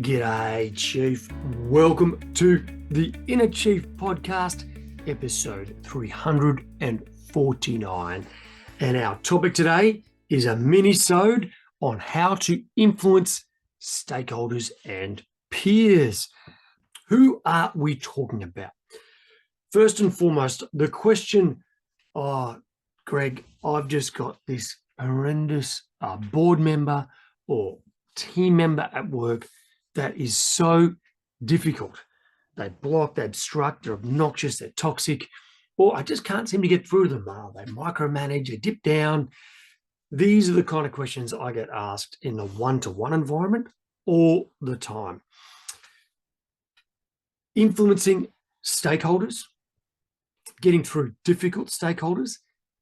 G'day, Chief. Welcome to the Inner Chief Podcast, episode 349. And our topic today is a Minisode on how to influence stakeholders and peers. Who are we talking about? First and foremost, the question, Greg, I've just got this horrendous board member or team member at work that is so difficult. They block, they obstruct, they're obnoxious, they're toxic, or I just can't seem to get through them. They micromanage, they dip down. These are the kind of questions I get asked in the one-to-one environment all the time. Influencing stakeholders, getting through difficult stakeholders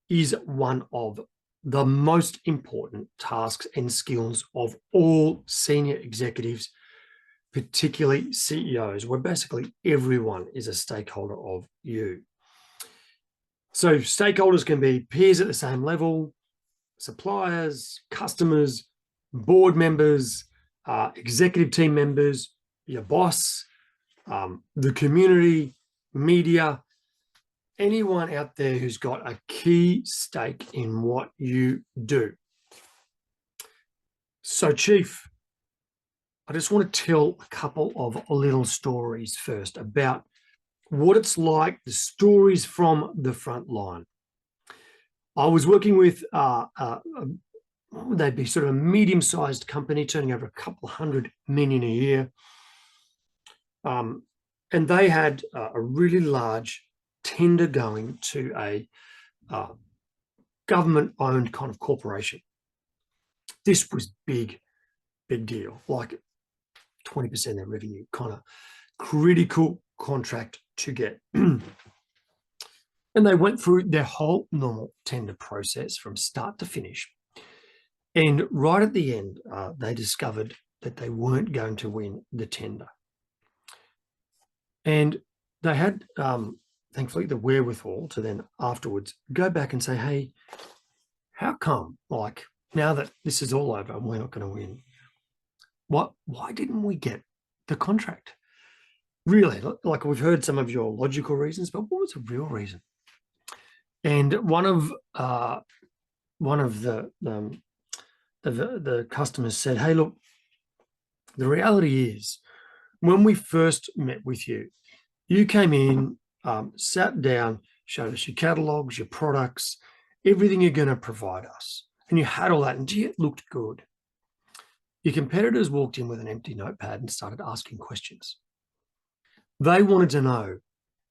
is one of the most important tasks and skills of all senior executives, particularly CEOs, where basically everyone is a stakeholder of you. So stakeholders can be peers at the same level, suppliers, customers, board members, executive team members, your boss, the community, media, anyone out there who's got a key stake in what you do. So, Chief, I just want to tell a couple of little stories first about what it's like, the stories from the front line. I was working with, what would they be, sort of a medium-sized company turning over a couple $100 million a year. And they had a really large tender going to a government-owned kind of corporation. This was big deal, like 20% of their revenue, kind of critical contract to get. And they went through their whole normal tender process from start to finish. And right at the end, they discovered that they weren't going to win the tender. And they had, thankfully, the wherewithal to then afterwards go back and say, hey, how come, like, now that this is all over and we're not going to win, why didn't we get the contract? Really, like we've heard some of your logical reasons, but what was the real reason? And one of the customers said, hey, look, the reality is when we first met with you, you came in, sat down, showed us your catalogs, your products, everything you're going to provide us. And you had all that, and gee, it looked good. Your competitors walked in with an empty notepad and started asking questions. They wanted to know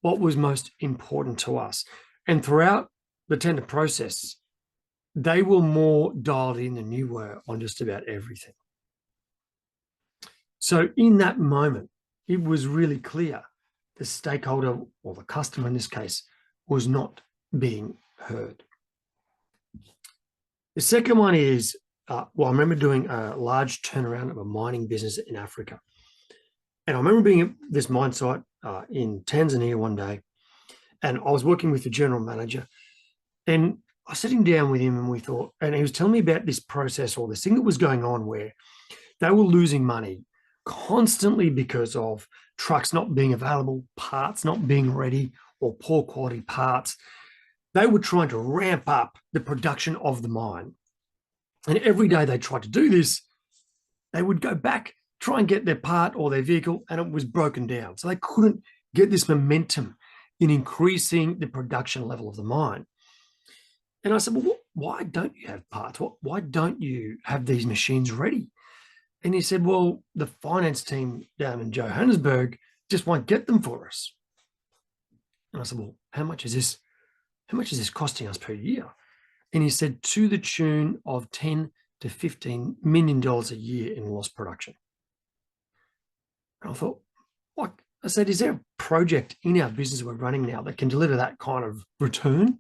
what was most important to us. And throughout the tender process, they were more dialed in than you were on just about everything. So in that moment, it was really clear the stakeholder, or the customer in this case, was not being heard. The second one is, I remember doing a large turnaround of a mining business in Africa. And I remember being at this mine site in Tanzania one day, and I was working with the general manager, and I was sitting down with him and we thought, and he was telling me about this process or this thing that was going on where they were losing money constantly because of trucks not being available, parts not being ready, or poor quality parts. They were trying to ramp up the production of the mine. And every day they tried to do this, they would go back, try and get their part or their vehicle, and it was broken down. So they couldn't get this momentum in increasing the production level of the mine. And I said, well, why don't you have parts? Why don't you have these machines ready? And he said, well, the finance team down in Johannesburg just won't get them for us. And I said, well, how much is this costing us per year? And he said, to the tune of $10 to $15 million a year in lost production. And I thought, what? I said, is there a project in our business we're running now that can deliver that kind of return? And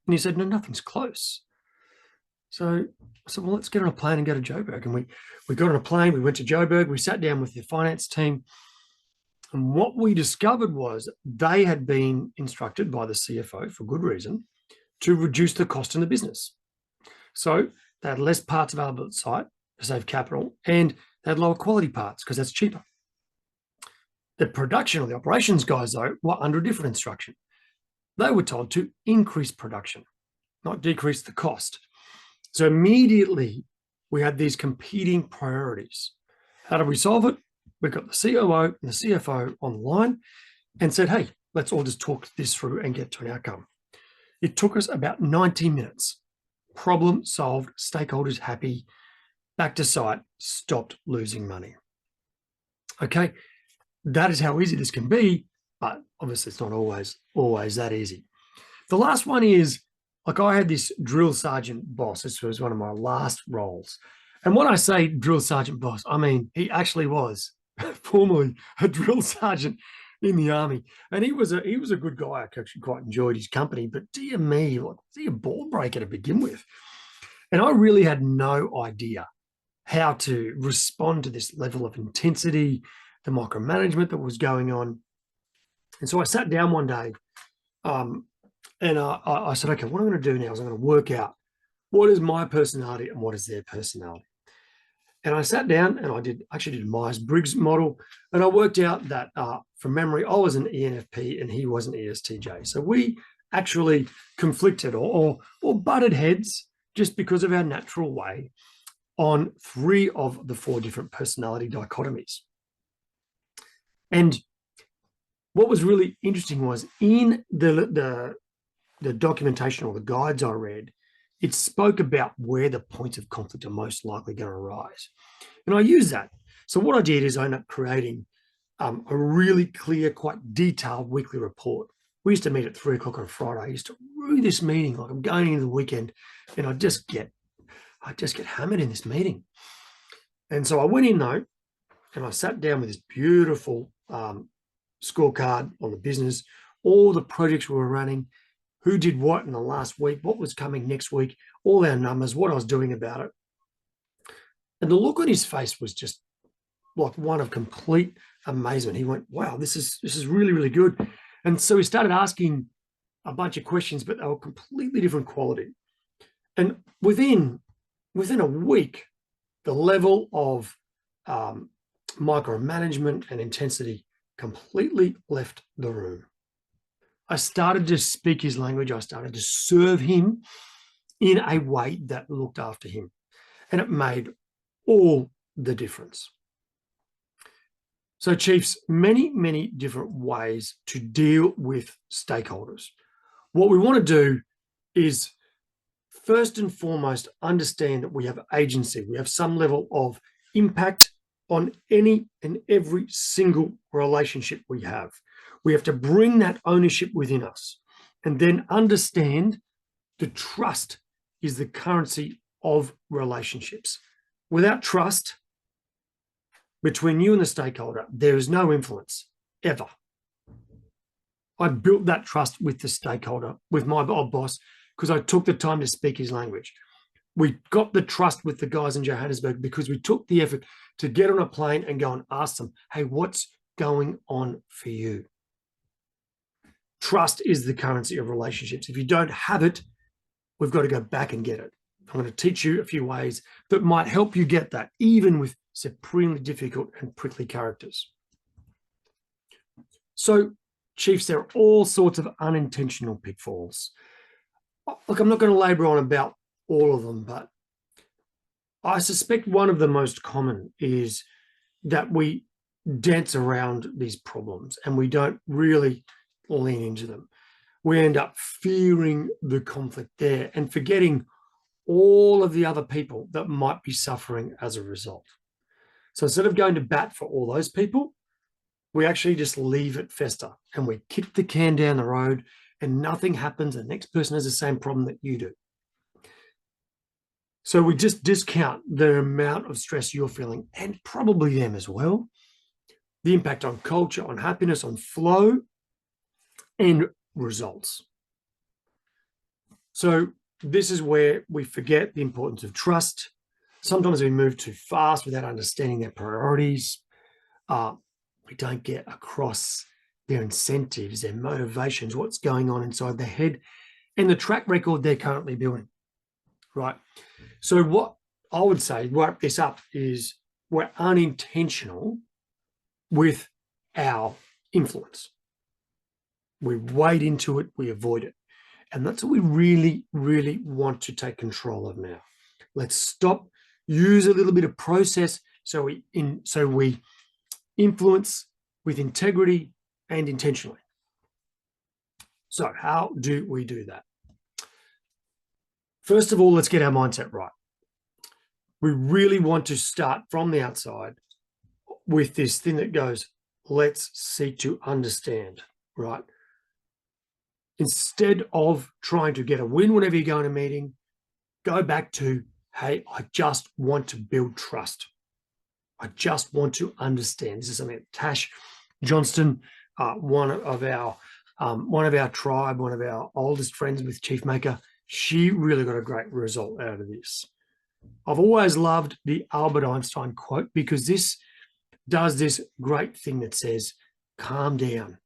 he said, no, nothing's close. So I said, well, let's get on a plane and go to Joburg. And we got on a plane, we went to Joburg, we sat down with the finance team. And what we discovered was they had been instructed by the CFO, for good reason, to reduce the cost in the business. So they had less parts available at site to save capital, and They had lower quality parts because that's cheaper. The production or the operations guys, though, were under a different instruction. They were told to increase production, not decrease the cost. So immediately we had these competing priorities. How do we solve it? We got the COO and the CFO on the line and said, hey, let's all just talk this through and get to an outcome. It took us about 90 minutes. Problem solved, stakeholders happy, back to site, stopped losing money. Okay, that is how easy this can be, but obviously it's not always that easy. The last one is, like, I had this drill sergeant boss. This was one of my last roles. And when I say drill sergeant boss, I mean, he actually was formerly a drill sergeant in the army. And he was a good guy. I actually quite enjoyed his company, but dear me, was he a ball breaker to begin with? And I really had no idea how to respond to this level of intensity, the micromanagement that was going on. And so I sat down one day and I said, okay, what I'm going to do now is I'm going to work out what is my personality and what is their personality. And I sat down and I actually did a Myers-Briggs model, and I worked out that from memory, I was an ENFP and he was an ESTJ. So we actually conflicted or butted heads just because of our natural way on 3 of the 4 different personality dichotomies. And what was really interesting was in the documentation or the guides I read, it spoke about where the points of conflict are most likely going to arise. And I use that. So what I did is I ended up creating a really clear, quite detailed weekly report. We used to meet at 3 o'clock on a Friday. I used to rue this meeting like I'm going into the weekend, and I just get hammered in this meeting. And so I went in though, and I sat down with this beautiful scorecard on the business, all the projects we were running, who did what in the last week, what was coming next week, all our numbers, what I was doing about it. And the look on his face was just like one of complete amazement. He went, wow, this is really, really good. And so he started asking a bunch of questions, but they were completely different quality. And within a week, the level of micromanagement and intensity completely left the room. I started to speak his language. I started to serve him in a way that looked after him. And it made all the difference. So, Chiefs, many, many different ways to deal with stakeholders. What we want to do is, first and foremost, understand that we have agency. We have some level of impact on any and every single relationship we have. We have to bring that ownership within us and then understand the trust is the currency of relationships. Without trust between you and the stakeholder, there is no influence ever. I built that trust with the stakeholder, with my old boss, because I took the time to speak his language. We got the trust with the guys in Johannesburg because we took the effort to get on a plane and go and ask them, hey, what's going on for you? Trust is the currency of relationships. If you don't have it, we've got to go back and get it. I'm going to teach you a few ways that might help you get that, even with supremely difficult and prickly characters. So, Chiefs, there are all sorts of unintentional pitfalls. Look, I'm not going to labor on about all of them, but I suspect one of the most common is that we dance around these problems and we don't really lean into them. We end up fearing the conflict there and forgetting all of the other people that might be suffering as a result. So instead of going to bat for all those people, we actually just leave it fester and we kick the can down the road and nothing happens. The next person has the same problem that you do. So we just discount the amount of stress you're feeling, and probably them as well, the impact on culture, on happiness, on flow, and results. So this is where we forget the importance of trust. Sometimes we move too fast without understanding their priorities. We don't get across their incentives, their motivations, what's going on inside their head, and the track record they're currently building, right? So what I would say, wrap this up, is we're unintentional with our influence. We wade into it, we avoid it. And that's what we really, really want to take control of now. Let's stop, use a little bit of process so we influence with integrity and intentionally. So how do we do that? First of all, let's get our mindset right. We really want to start from the outside with this thing that goes, let's seek to understand, right? Instead of trying to get a win whenever you go in a meeting, go back to, hey, I just want to build trust. I just want to understand. This is something that Tash Johnston, one of our tribe, one of our oldest friends with Chief Maker, she really got a great result out of this. I've always loved the Albert Einstein quote because this does this great thing that says, calm down.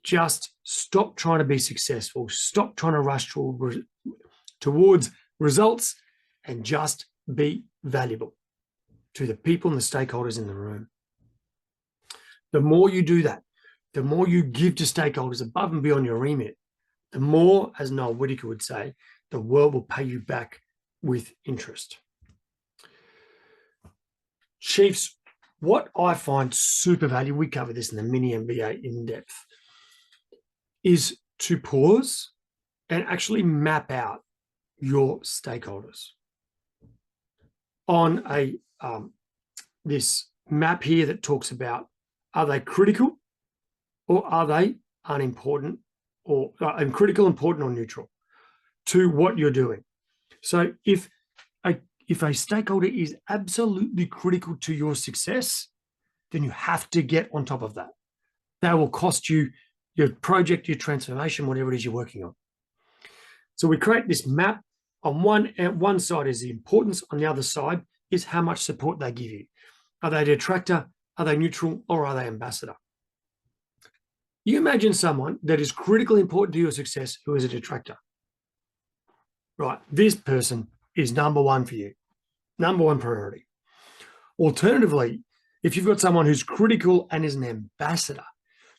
Just stop trying to be successful. Stop trying to rush towards results and just be valuable to the people and the stakeholders in the room. The more you do that, the more you give to stakeholders above and beyond your remit, the more, as Noel Whittaker would say, the world will pay you back with interest. Chiefs, what I find super valuable, we cover this in the mini MBA in depth, is to pause and actually map out your stakeholders on this map here that talks about, are they critical or are they unimportant, or critical, important, or neutral to what you're doing? So if a stakeholder is absolutely critical to your success, then you have to get on top of that. That will cost you your project, your transformation, whatever it is you're working on. So we create this map. On one side is the importance, on the other side is how much support they give you. Are they a detractor, are they neutral, or are they ambassador? You imagine someone that is critically important to your success who is a detractor. Right, this person is number one for you, number one priority. Alternatively, if you've got someone who's critical and is an ambassador,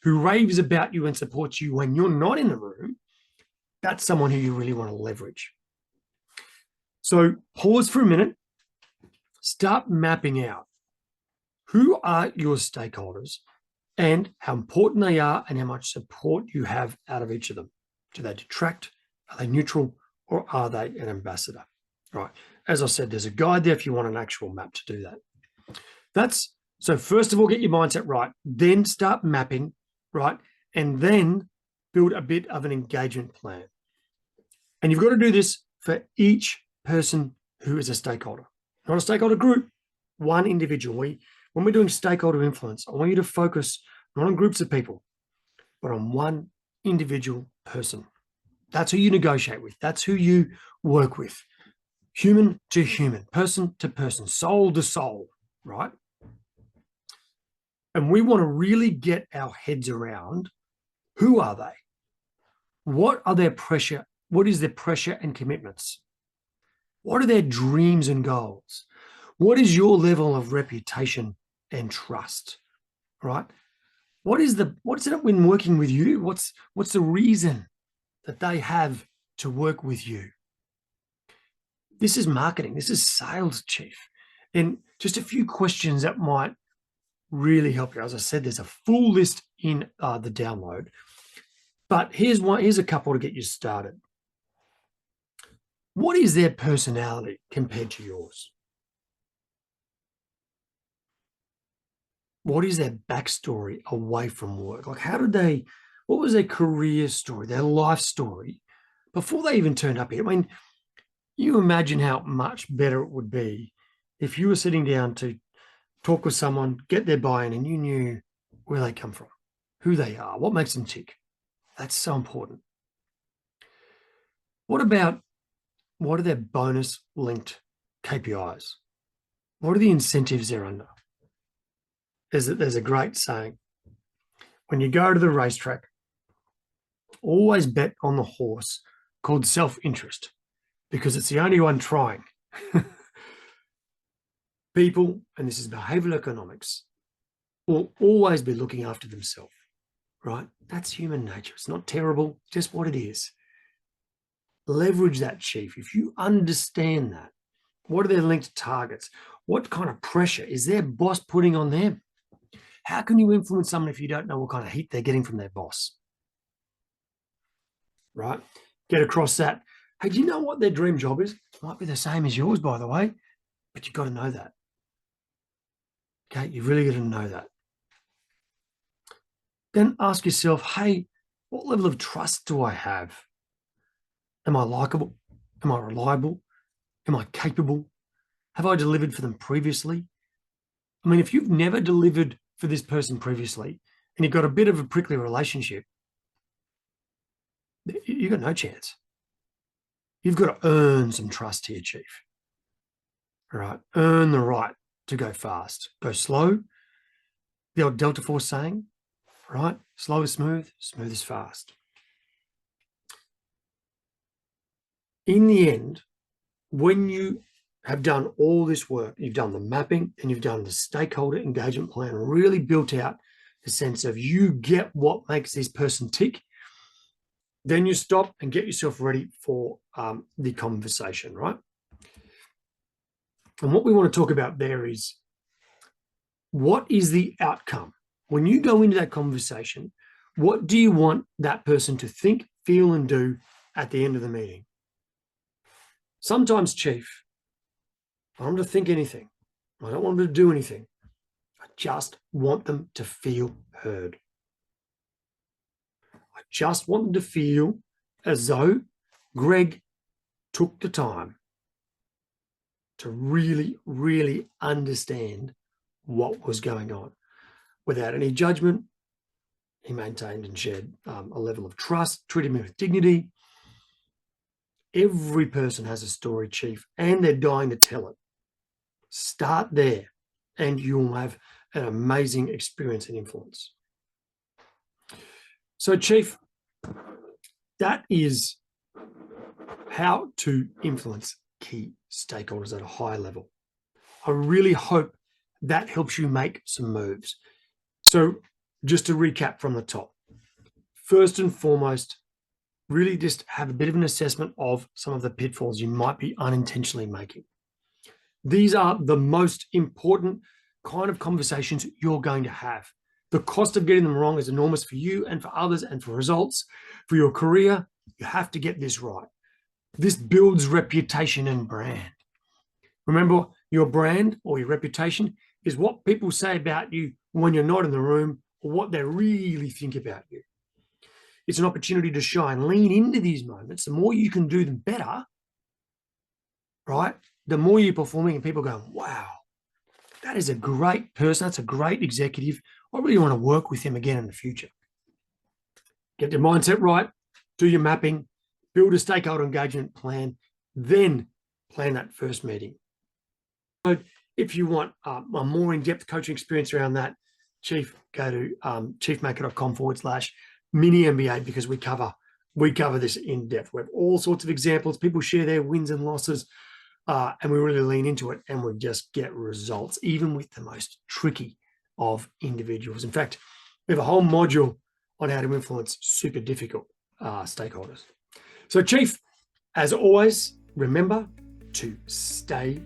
who raves about you and supports you when you're not in the room, that's someone who you really want to leverage. So pause for a minute, start mapping out who are your stakeholders and how important they are and how much support you have out of each of them. Do they detract? Are they neutral? Or are they an ambassador? Right. As I said, there's a guide there if you want an actual map to do that. So first of all, get your mindset right, then start mapping, right? And then build a bit of an engagement plan. And you've got to do this for each person who is a stakeholder, not a stakeholder group, one individual. When we're doing stakeholder influence, I want you to focus not on groups of people, but on one individual person. That's who you negotiate with. That's who you work with. Human to human, person to person, soul to soul, right? And we want to really get our heads around, who are they? What are their pressure? What is their pressure and commitments? What are their dreams and goals? What is your level of reputation and trust, right? What's it when working with you? What's the reason that they have to work with you? This is marketing. This is sales, Chief. And just a few questions that might really help you. As I said, there's a full list in the download, but here's a couple to get you started. What is their personality compared to yours? What is their backstory away from work? Like, what was their career story, their life story before they even turned up here? I mean, you imagine how much better it would be if you were sitting down to talk with someone, get their buy-in, and you knew where they come from, who they are, what makes them tick. That's so important. What are their bonus-linked KPIs? What are the incentives they're under? There's a great saying. When you go to the racetrack, always bet on the horse called self-interest because it's the only one trying. People, and this is behavioral economics, will always be looking after themselves, right? That's human nature. It's not terrible, just what it is. Leverage that, Chief. If you understand that, what are their linked targets? What kind of pressure is their boss putting on them? How can you influence someone if you don't know what kind of heat they're getting from their boss? Right? Get across that. Hey, do you know what their dream job is? It might be the same as yours, by the way, but you've got to know that. Okay, you've really got to know that. Then ask yourself, hey, what level of trust do I have? Am I likable? Am I reliable? Am I capable? Have I delivered for them previously? I mean, if you've never delivered for this person previously and you've got a bit of a prickly relationship, you've got no chance. You've got to earn some trust here, Chief. All right, earn the right to go fast. Go slow. The old Delta Force saying, right? Slow is smooth, smooth is fast. In the end, when you have done all this work, you've done the mapping and you've done the stakeholder engagement plan, really built out the sense of you get what makes this person tick, then you stop and get yourself ready for the conversation, right? And what we want to talk about there is, what is the outcome? When you go into that conversation, what do you want that person to think, feel, and do at the end of the meeting? Sometimes, Chief, I don't want them to think anything. I don't want them to do anything. I just want them to feel heard. I just want them to feel as though Greg took the time to really, really understand what was going on. Without any judgment, he maintained and shared a level of trust, treated me with dignity. Every person has a story, Chief, and they're dying to tell it. Start there, and you'll have an amazing experience and influence. So, Chief, that is how to influence key stakeholders at a high level. I really hope that helps you make some moves. So, just to recap from the top, first and foremost, really just have a bit of an assessment of some of the pitfalls you might be unintentionally making. These are the most important kind of conversations you're going to have. The cost of getting them wrong is enormous for you and for others and for results. For your career, you have to get this right. This builds reputation and brand. Remember, your brand or your reputation is what people say about you when you're not in the room, or what they really think about you. It's an opportunity to shine. Lean into these moments. The more you can do them better, right, the more you're performing and people going, wow, that is a great person. That's a great executive. I really want to work with him again in the future. Get your mindset right, do your mapping, build a stakeholder engagement plan, then plan that first meeting. So if you want a more in-depth coaching experience around that, Chief, go to chiefmaker.com/mini MBA, because we cover this in depth. We have all sorts of examples. People share their wins and losses, and we really lean into it, and we just get results, even with the most tricky of individuals. In fact, we have a whole module on how to influence super difficult stakeholders. So, Chief, as always, remember to stay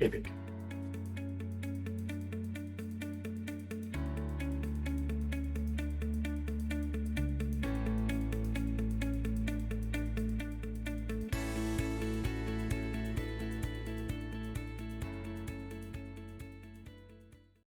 epic.